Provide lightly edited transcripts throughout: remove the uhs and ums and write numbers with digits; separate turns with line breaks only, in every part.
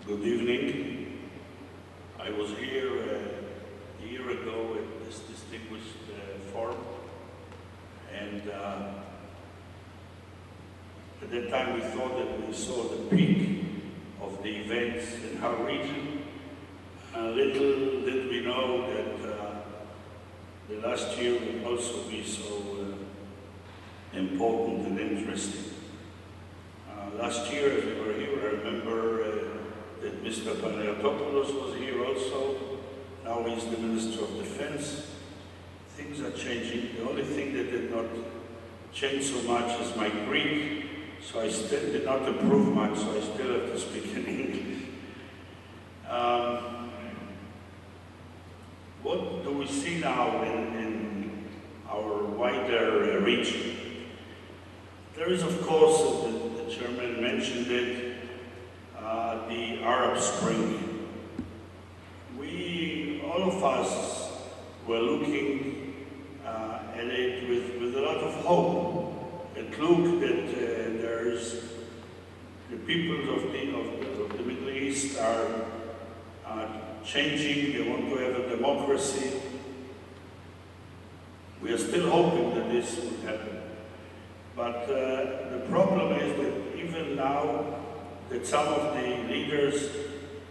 Good evening. I was here a year ago at this distinguished forum, and at that time we thought that we saw the peak of the events in our region. Little did we know that the last year would also be so important and interesting. Last year, as we were here, I remember that Mr. Panayotopoulos was here also. Now he's the Minister of Defense. Things are changing. The only thing that did not change so much is my Greek, so I still did not improve much, so I still have to speak in English. What do we see now in our wider region? There is, of course, the chairman mentioned it, the Arab Spring. All of us were looking at it with a lot of hope. It looked that there's the people of the Middle East are changing. They want to have a democracy. We are still hoping that this would happen. But the problem is that even now, that some of the leaders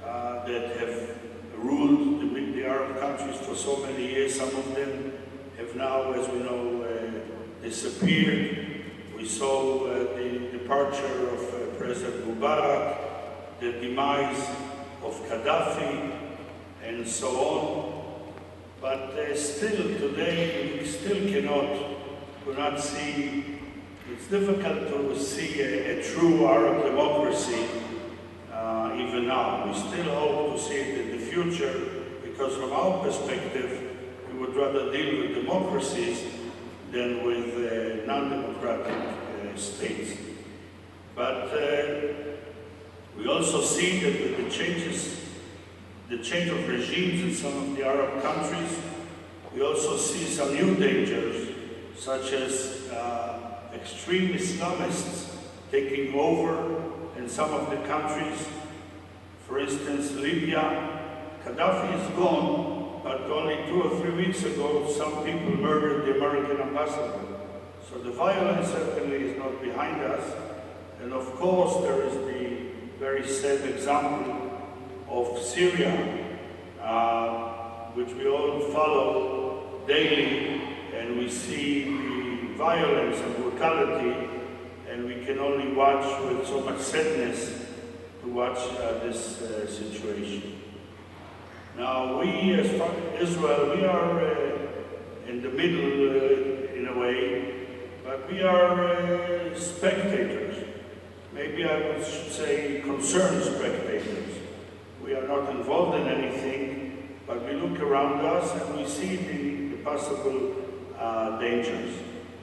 that have ruled the Arab countries for so many years, some of them have now, as we know, disappeared. We saw the departure of President Mubarak, the demise of Gaddafi, and so on. But still today, we still cannot see. It's difficult to see a true Arab democracy even now. We still hope to see it in the future, because from our perspective, we would rather deal with democracies than with non-democratic states. But we also see that with the change of regimes in some of the Arab countries, we also see some new dangers, such as extreme Islamists taking over in some of the countries. For instance, Libya, Gaddafi is gone, but only 2 or 3 weeks ago, some people murdered the American ambassador. So the violence certainly is not behind us. And of course, there is the very sad example of Syria, which we all follow daily, and we see the violence and brutality, and we can only watch with so much sadness to watch this situation. Now, we as far as Israel, we are in the middle in a way, but we are spectators. Maybe I should say concerned spectators. We are not involved in anything, but we look around us and we see the possible dangers.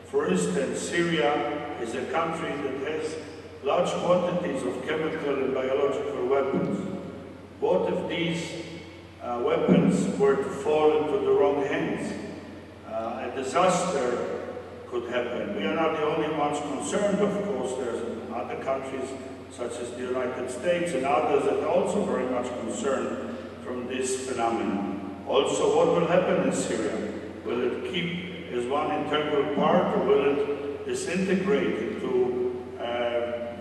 For instance, Syria is a country that has large quantities of chemical and biological weapons. What if these weapons were to fall into the wrong hands? A disaster could happen. We are not the only ones concerned, of course. There's other countries, such as the United States and others, that are also very much concerned from this phenomenon. Also, what will happen in Syria? Will it keep as one integral part, or will it disintegrate into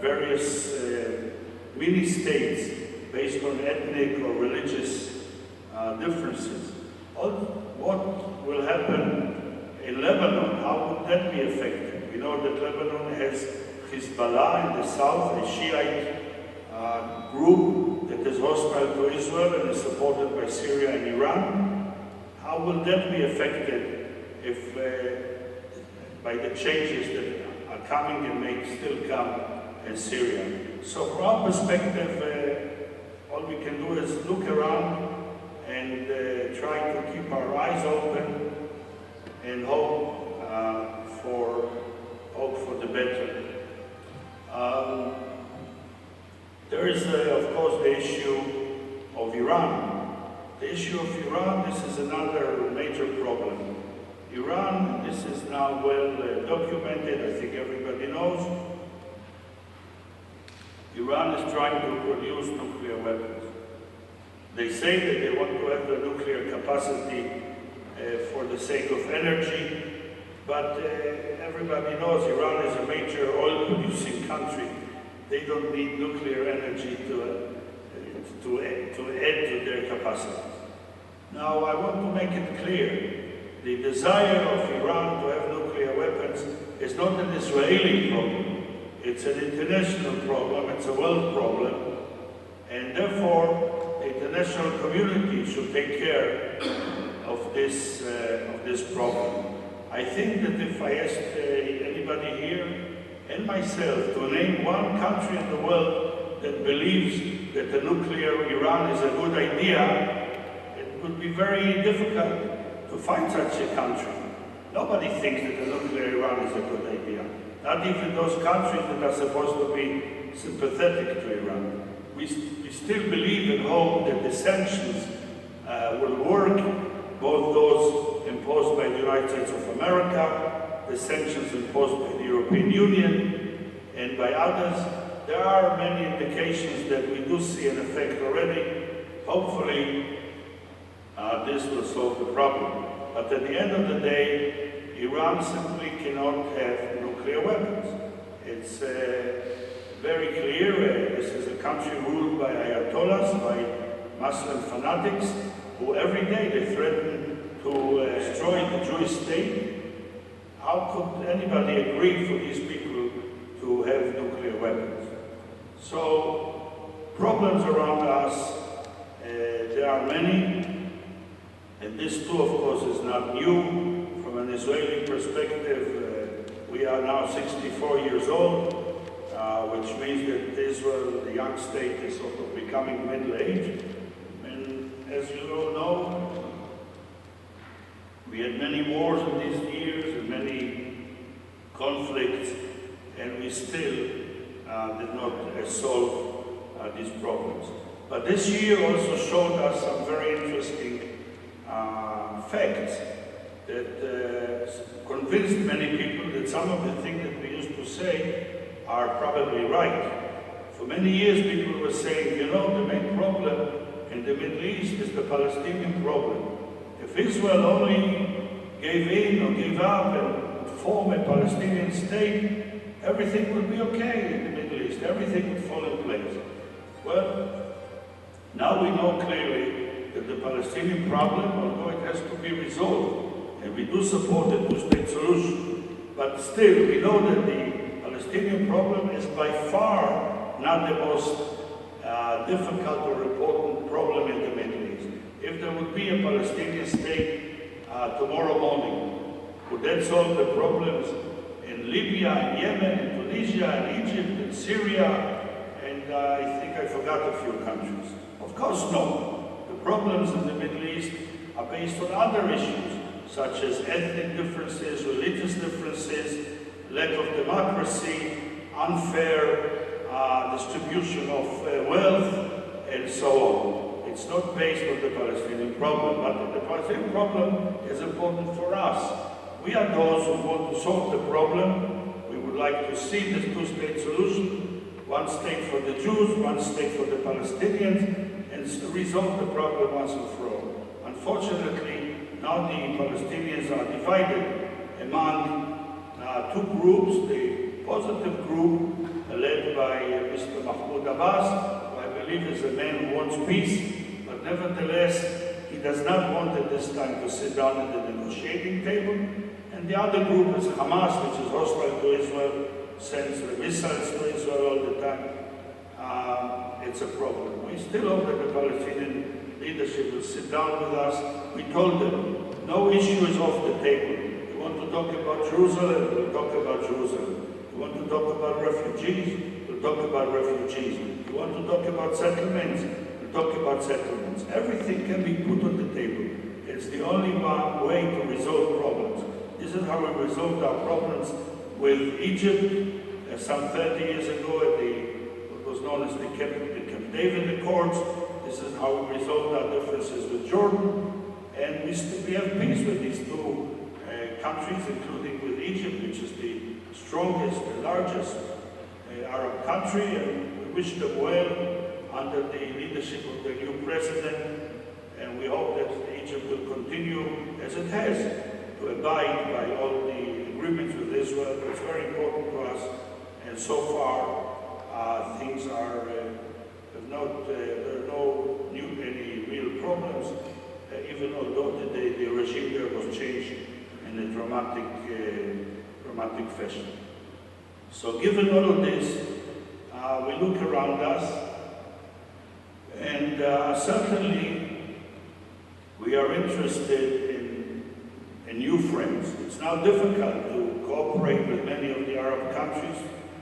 various mini-states based on ethnic or religious differences? What will happen in Lebanon? How would that be affected? We know that Lebanon has Hezbollah in the south, a Shiite group that is hostile to Israel and is supported by Syria and Iran. How will that be affected if by the changes that are coming and may still come in Syria? So from our perspective, all we can do is look around and try to keep our eyes open and hope for the better. There is, of course, the issue of Iran, this is another major problem. Iran, this is now well documented, I think everybody knows. Iran is trying to produce nuclear weapons. They say that they want to have the nuclear capacity for the sake of energy, but everybody knows Iran is a major oil-producing country. They don't need nuclear energy to add to their capacity. Now, I want to make it clear, the desire of Iran to have nuclear weapons is not an Israeli problem. It's an international problem, it's a world problem, and therefore the international community should take care of this problem. I think that if I asked anybody here and myself to name one country in the world that believes that the nuclear Iran is a good idea, it would be very difficult to find such a country. Nobody thinks that the nuclear Iran is a good idea. Not even those countries that are supposed to be sympathetic to Iran. We still believe and hope that the sanctions will work, both those imposed by the United States of America, the sanctions imposed by the European Union, and by others. There are many indications that we do see an effect already. Hopefully, this will solve the problem. But at the end of the day, Iran simply cannot have nuclear weapons. It's very clear. This is a country ruled by ayatollahs, by Muslim fanatics, who every day they threaten to destroy the Jewish state. How could anybody agree for these people to have nuclear weapons? So, problems around us, there are many, and this too, of course, is not new. From an Israeli perspective, we are now 64 years old, which means that Israel, the young state, is sort of becoming middle-aged. And as you all know, we had many wars in these years and many conflicts, and we still did not solve these problems. But this year also showed us some very interesting facts that convinced many people that some of the things that we used to say are probably right. For many years people were saying, you know, the main problem in the Middle East is the Palestinian problem. If Israel only gave in or gave up and would form a Palestinian state, everything would be okay in the Middle East. Everything would fall in place. Well, now we know clearly that the Palestinian problem, although it has to be resolved, and we do support the two-state solution, but still we know that the Palestinian problem is by far not the most difficult or important problem in the Middle East. If there would be a Palestinian state tomorrow morning, would that solve the problems in Libya, in Yemen, in Tunisia, in Egypt, in Syria, and I think I forgot a few countries? Of course no. The problems in the Middle East are based on other issues, such as ethnic differences, religious differences, lack of democracy, unfair distribution of wealth, and so on. It's not based on the Palestinian problem, but the Palestinian problem is important for us. We are those who want to solve the problem. We would like to see this two-state solution, one state for the Jews, one state for the Palestinians, and resolve the problem once and for all. Unfortunately, now the Palestinians are divided among two groups, the positive group led by Mr. Mahmoud Abbas, who I believe is a man who wants peace, but nevertheless, he does not want at this time to sit down at the negotiating table. And the other group is Hamas, which is hostile to Israel, sends missiles to Israel all the time. It's a problem. We still hope that the Palestinian leadership will sit down with us. We told them, no issue is off the table. We want to talk about Jerusalem, we'll talk about Jerusalem. We want to talk about refugees, we'll talk about refugees. We want to talk about settlements, we'll talk about settlements. Everything can be put on the table. It's the only way to resolve problems. This is how we resolved our problems with Egypt some 30 years ago at what was known as the Camp David Accords. This is how we resolved our differences with Jordan. And we have peace with these two countries, including with Egypt, which is the strongest, the largest Arab country, and we wish them well under the leadership of the new president, and we hope that Egypt will continue, as it has, to abide by all the agreements with Israel. It's very important to us, and so far things are there are no any real problems, even although the regime there was changed in a dramatic fashion. So given all of this, we look around us, and certainly we are interested in new friends. It's now difficult to cooperate with many of the Arab countries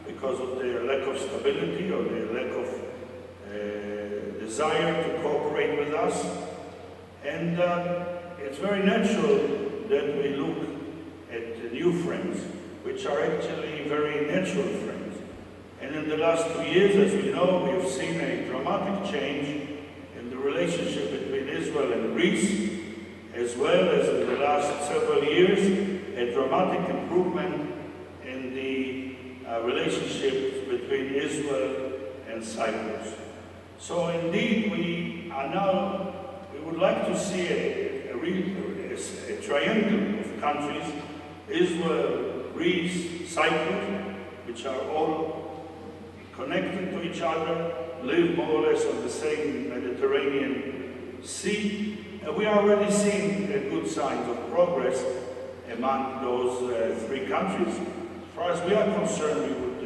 because of their lack of stability or their lack of desire to cooperate with us. And it's very natural that we look at new friends, which are actually very natural friends. And in the last 2 years, as we know, we have seen a dramatic change in the relationship between Israel and Greece, as well as in the last several years, a dramatic improvement in the relationship between Israel and Cyprus. So indeed, we would like to see a triangle of countries, Israel, Greece, Cyprus, which are all connected to each other, live more or less on the same Mediterranean Sea. And we are already seeing good signs of progress among those three countries. As far as we are concerned, we would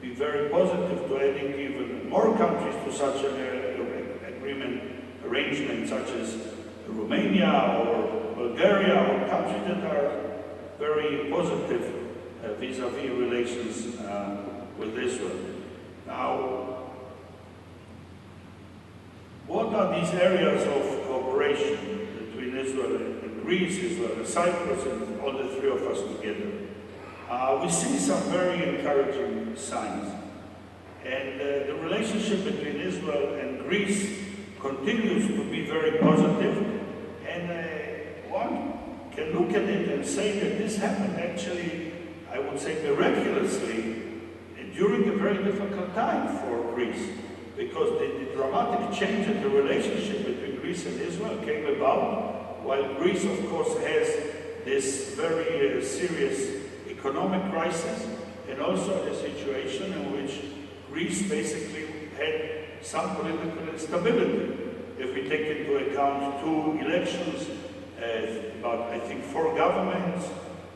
be very positive to adding even more countries to such an arrangement, such as Romania or Bulgaria, or countries that are very positive vis-à-vis relations with Israel. Now, what are these areas of cooperation between Israel and Greece, Israel and Cyprus, and all the three of us together? We see some very encouraging signs. And the relationship between Israel and Greece continues to be very positive. And one can look at it and say that this happened actually, I would say miraculously, during a very difficult time for Greece. Because the dramatic change in the relationship between Greece and Israel came about while Greece, of course, has this very serious economic crisis, and also a situation in which Greece basically had some political instability. If we take into account 2 elections, about, I think, 4 governments,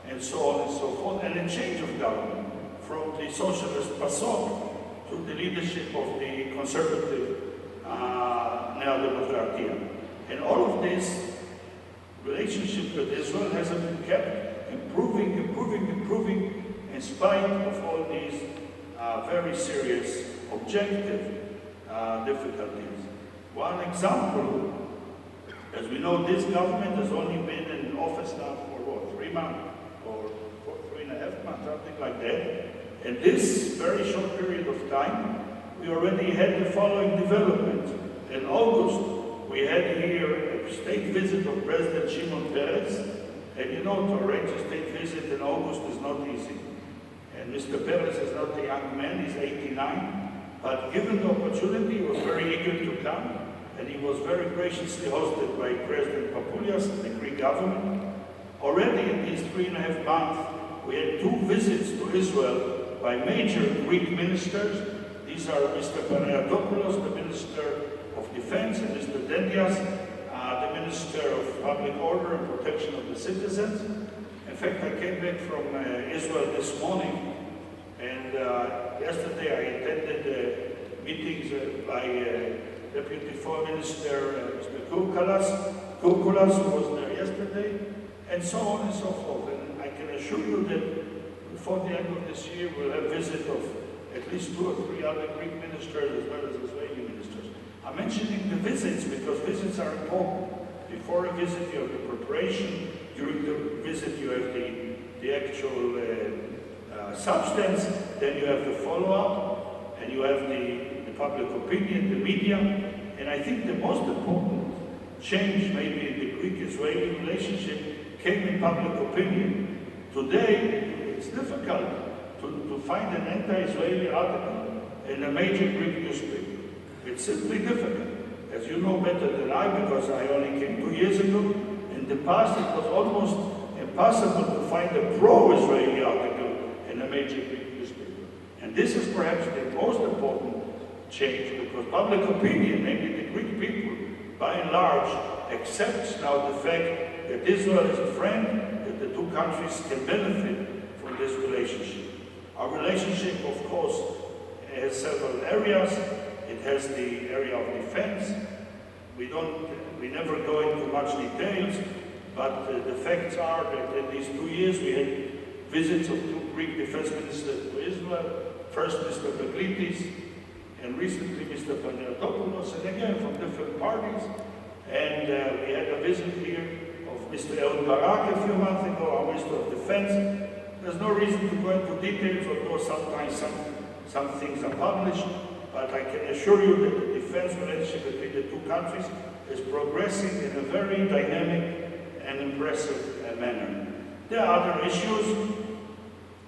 and so on and so forth, and a change of government from the socialist PASOK to the leadership of the conservative Neo-Demokratia. And all of this relationship with Israel has been kept improving, in spite of all these very serious objective difficulties. One example, as we know, this government has only been in office now for what, 3 months or 3.5 months, something like that. And this very short period of time, we already had the following development. In August, we had here a state visit of President Shimon Peres. And you know, to arrange a state visit in August is not easy. And Mr. Peres is not a young man, he's 89. But given the opportunity, he was very eager to come. And he was very graciously hosted by President Papoulias and the Greek government. Already in these 3.5 months, we had 2 visits to Israel by major Greek ministers. These are Mr. Panayotopoulos, the Minister of Defense, and Mr. Dendias, the Minister of Public Order and Protection of the Citizens. In fact, I came back from Israel this morning, and yesterday I attended meetings by Deputy Foreign Minister Mr. Kourkoulas, who was there yesterday, and so on and so forth. And I can assure you that before the end of this year, we'll have a visit of at least 2 or 3 other Greek ministers as well as Israeli ministers. I'm mentioning the visits because visits are important. Before a visit, you have the preparation. During the visit, you have the actual substance. Then you have the follow-up, and you have the public opinion, the media. And I think the most important change maybe in the Greek-Israeli relationship came in public opinion. Today, it's difficult to find an anti-Israeli article in a major Greek newspaper. It's simply difficult. As you know better than I, because I only came 2 years ago, in the past it was almost impossible to find a pro-Israeli article in a major Greek newspaper. And this is perhaps the most important change, because public opinion, namely the Greek people, by and large, accepts now the fact that Israel is a friend, that the two countries can benefit from this relationship. Our relationship, of course, has several areas. It has the area of defense. We never go into much details, but the facts are that in these 2 years we had visits of 2 Greek defense ministers to Israel, first Mr. Mekel, and recently Mr. Paneatopoulos, and again from different parties. And we had a visit here of Mr. Elk.Ė.Д.A a few months ago, our Minister of Defense. There's no reason to go into details, although sometimes some things are published, but I can assure you that the defense relationship between the two countries is progressing in a very dynamic and impressive manner. There are other issues.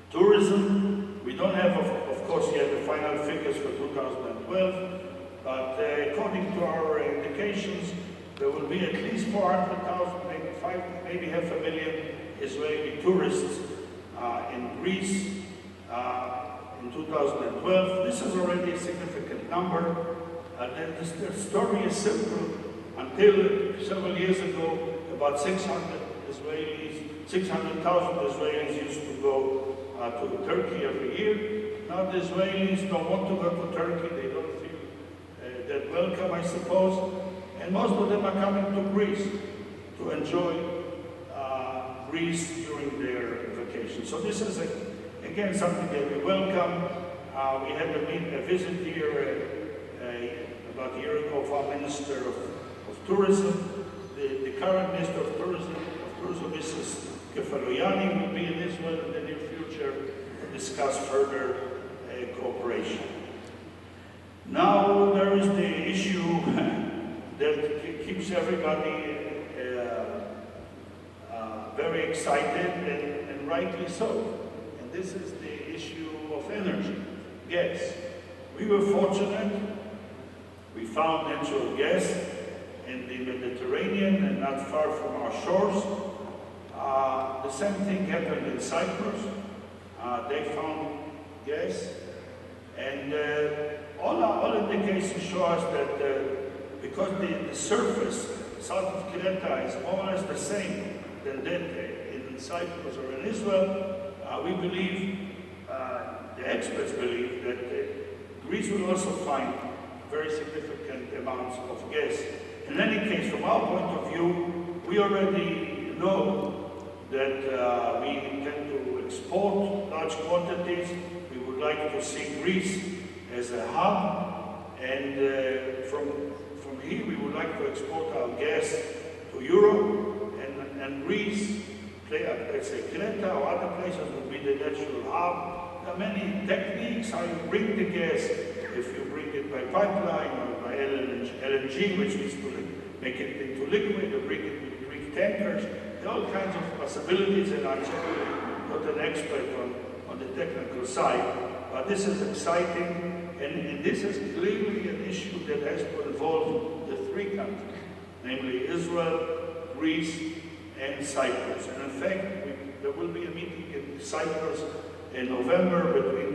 Tourism. We don't have, of course, yet the final figures for 2012, but according to our indications, there will be at least 400,000, maybe 500,000 Israeli tourists in Greece in 2012. This is already a significant number. The story is simple. Until several years ago, about 600,000 Israelis used to go to Turkey every year. Now the Israelis don't want to go to Turkey. They don't feel that welcome, I suppose. And most of them are coming to Greece to enjoy Greece during their vacation. So this is, again, something that we welcome. We had a visit here about a year ago of our Minister of Tourism. The current Minister of Tourism, Mrs. Kefalogianni, will be in Israel in the near future to discuss further cooperation. Now there is the issue that keeps everybody very excited, and rightly so. And this is the issue of energy, gas. We were fortunate. We found natural gas in the Mediterranean and not far from our shores. The same thing happened in Cyprus. They found gas. And all indications show us that because the surface south of Crete is more or less the same than that in Cyprus or in Israel, we believe, the experts believe, that Greece will also find very significant amounts of gas. In any case, from our point of view, we already know that we intend to export large quantities. We would like to see Greece as a hub, and from here we would like to export our gas to Europe, and Greece, let's say Crete or other places, would be the natural hub. There are many techniques how you bring the gas, if you bring it by pipeline or by LNG, which is to make it into liquid, or bring it with Greek tankers. There are all kinds of possibilities, and I'm certainly not an expert on the technical side, but this is exciting, and this is clearly an issue that has to involve the 3 countries, namely Israel, Greece, and Cyprus. And in fact, there will be a meeting in Cyprus in November between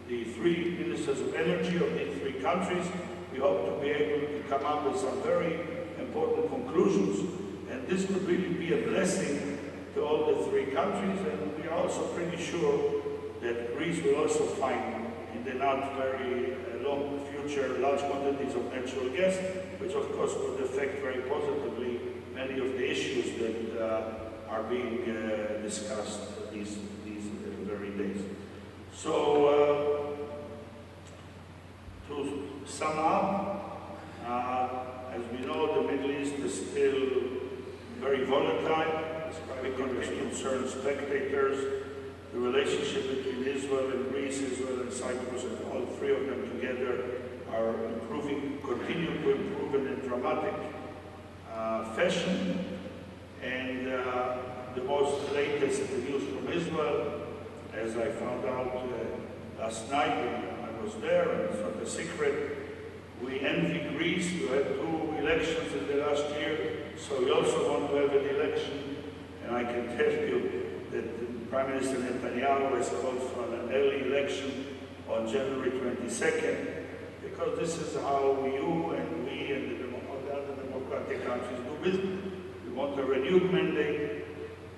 the 3 ministers of energy of these 3 countries. We hope to be able to come up with some very important conclusions, and this would really be a blessing to all the 3 countries, and we are also pretty sure that Greece will also find in the not very long future large quantities of natural gas, which of course would affect very positively many of the issues that are being discussed these very days. So, to sum up, as we know, the Middle East is still very volatile. We concern spectators. The relationship between Israel and Greece, Israel and Cyprus, and all 3 of them together are improving, continue to improve in a dramatic fashion. And the most latest news from Israel, as I found out last night when I was there, and it's not a secret, we envy Greece, who had 2 elections in the last year, so we also want to have an election. And I can tell you that Prime Minister Netanyahu has called for an early election on January 22nd, because this is how you and we and the other democratic countries do business. We want a renewed mandate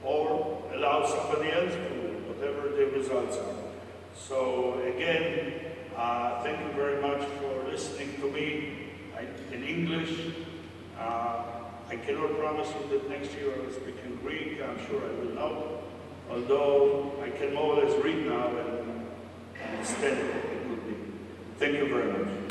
or allow somebody else to do whatever the results are. So again, thank you very much for listening to me in English. I cannot promise you that next year I will speak in Greek. I'm sure I will not, although I can more or less read now and understand it. Thank you very much.